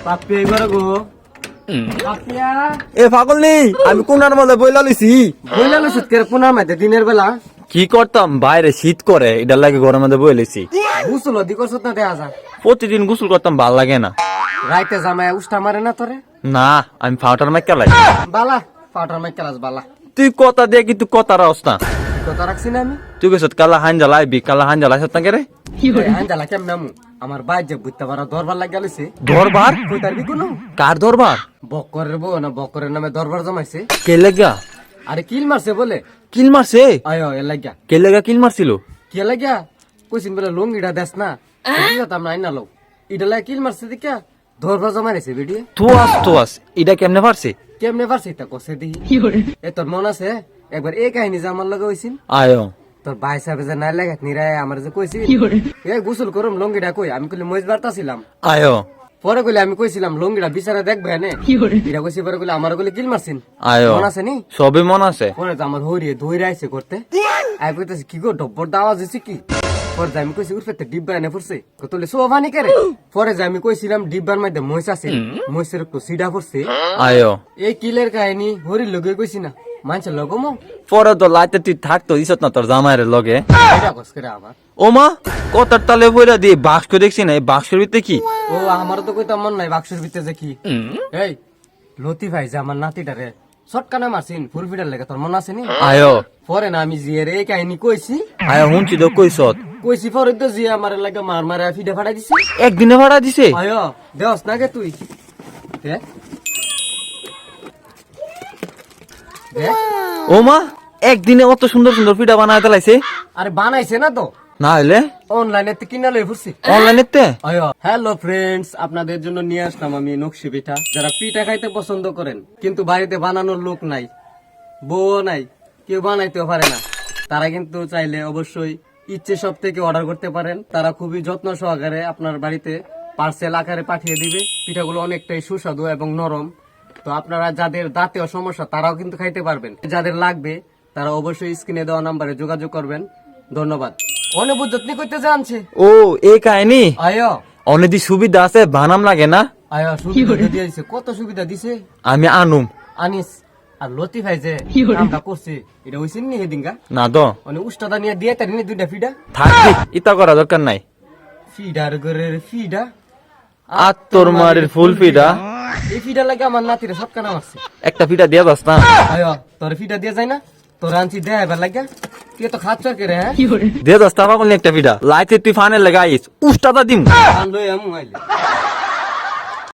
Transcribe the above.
puppy এবারে গো পাপ্পিয়া এ পাগল নি আমি কোনার মধ্যে বইলা লইছি বইলা লইছিস কে কোনার মধ্যে দিনের বেলা কি করতাম বাইরে শীত করে এটার লাগে ঘরের মধ্যে বই লইছি গুসল দি করছত না দেখা যা প্রতিদিন গোসল করতাম ভাল লাগে না রাইতে জামায় উষ্টা মারে না তোরে না আমি ফাউটার মাইকা লাই বালা পাউডার মাই ক্লাস বালা তুই কথা দিয়ে কিন্তু কথা রাস না কথা রাখছি না আমি তুই গেছত কালা হাঞ্জা লাইবি কালা হাঞ্জা লাইছত না কে রে আঞ্জালা কেমন নামু আমার বাইর যে বুঝতে পারা দরবার লাগা লইছে দরবার কই তারবি কোনো কার দরবার বক্করের বউ না বক্করের নামে দরবার জমাইছে কে লেগা আরে কিল মারছে বলে কিল মারছে আয়ো এ লাগিয়া কে লেগা কিল মারছিল কে লাগিয়া কইছিন বলে লঙ্গিটা দেস না কি কথা আমরা আইনা লও ইটা লাগে কিল মারছে দিকা দরবার জমাইছে ভিডিও তোয়াস এটা কেমনে পারছে কেমনে পারছে তা কসে দি এ তোর মন আছে একবার এই কাহিনী যে আমার লগে হইছিন আয়ো তোর ভাই সাহেব যে নাই লাগাত নিরায় আমার যে কইছি এই গোসল করুম লঙ্গিটা কই আমি কইলে মইজ বার্তাছিলাম আয়ো পরে কইলে আমি কইছিলাম লঙ্গিটা বিচারে দেখবে না এটা কইছি পরে কইলে আমার কইলে কিল মারছিন আয়ো মন আছে নি সবই মন আছে পরে তো আমার হরিয়ে ধইরা আইছে করতে আই কইতেছি কি গো ডব্বর আওয়াজ হইছে কি পরে যে আমি কইছি উঠতে ডিব্বা এনে পড়ছে কতলে সোভানি করে পরে যে আমি কইছিলাম ডিব্বার মধ্যে মহিষ আছে মহিষের একটু সিডা পড়ছে আয়ো এই কিলের কাহিনী হরির লগে কইছি না মানুষের লগমো পরে তো লাইতে তুই থাকতো ইসত না তোর জামাইয়ের লগে এটা কস করে আবার ও মা কতার তালে বইরা দিয়ে বাক্স দেখছি না এই বাক্সের ভিতরে কি ও আমার তো কইতাম মন নাই বাক্সের ভিতরে যে কি এই লতি ভাই যে আমার নাতিটারে শটকানা মারছিন ফুল ফিডার লেগে তোর মন আছে নি আয়ো পরে না আমি জিয়ের এই কাহিনী কইছি আয়ো হুনছি তো কইসত কইছি পরে তো জিয়া আমার লাগে মার মারে ফিডা ফাড়াই দিছি একদিনে ভাড়া দিছে আয়ো দেওস না গে তুই দে দে ও মা একদিনে অত সুন্দর সুন্দর পিঠা বানায় তালাইছে আরে বানাইছে না তো না হইলে অনলাইনে তে কিনা লই ফুরছি অনলাইনে তে আয়ো হ্যালো ফ্রেন্ডস আপনাদের জন্য নিয়ে আসলাম আমি নকশি পিঠা যারা পিঠা খাইতে পছন্দ করেন কিন্তু বাড়িতে বানানোর লোক নাই বউ নাই কেউ বানাইতেও পারে না তারা কিন্তু চাইলে অবশ্যই ইচ্ছে সব থেকে অর্ডার করতে পারেন তারা খুবই যত্ন সহকারে আপনার বাড়িতে পার্সেল আকারে পাঠিয়ে দিবে পিঠাগুলো অনেকটাই সুস্বাদু এবং নরম তো আপনারা যাদের দাঁতেও সমস্যা তারাও কিন্তু খাইতে পারবেন যাদের লাগবে তারা অবশ্যই স্ক্রিনে দেওয়া নাম্বারে যোগাযোগ করবেন ধন্যবাদ অনেক যত্ন করতে জানছে ও এই কাহিনী আয়ো অনেদি সুবিধা আছে বানাম লাগে না আয়ো সুবিধা দিয়ে দিছে কত সুবিধা দিছে আমি আনুম আনিস আর লতি ভাই যে কামটা করছে এটা হইছিন নি হেদিনকা না তো মানে উস্তাদা নিয়ে দিয়ে তার নি দুইটা ফিডা থাকবি ইতা করা দরকার নাই ফিডার ঘরের ফিডা আত্তর মারের ফুল পিঠা এই ফিডা লাগে আমার নাতিরে সটকানা মারছে একটা পিঠা দিয়া যাস না আয়ো তোর ফিডা দিয়ে যায় না তোর আনছি দেয় এবার লাগা তুই তো খাচ্ছ কে রে হ্যাঁ দিয়া যাস তা পাগল একটা পিঠা লাইতে তুই ফানের লাগাইস উস্তাদা দিম আনলো এমন আইলে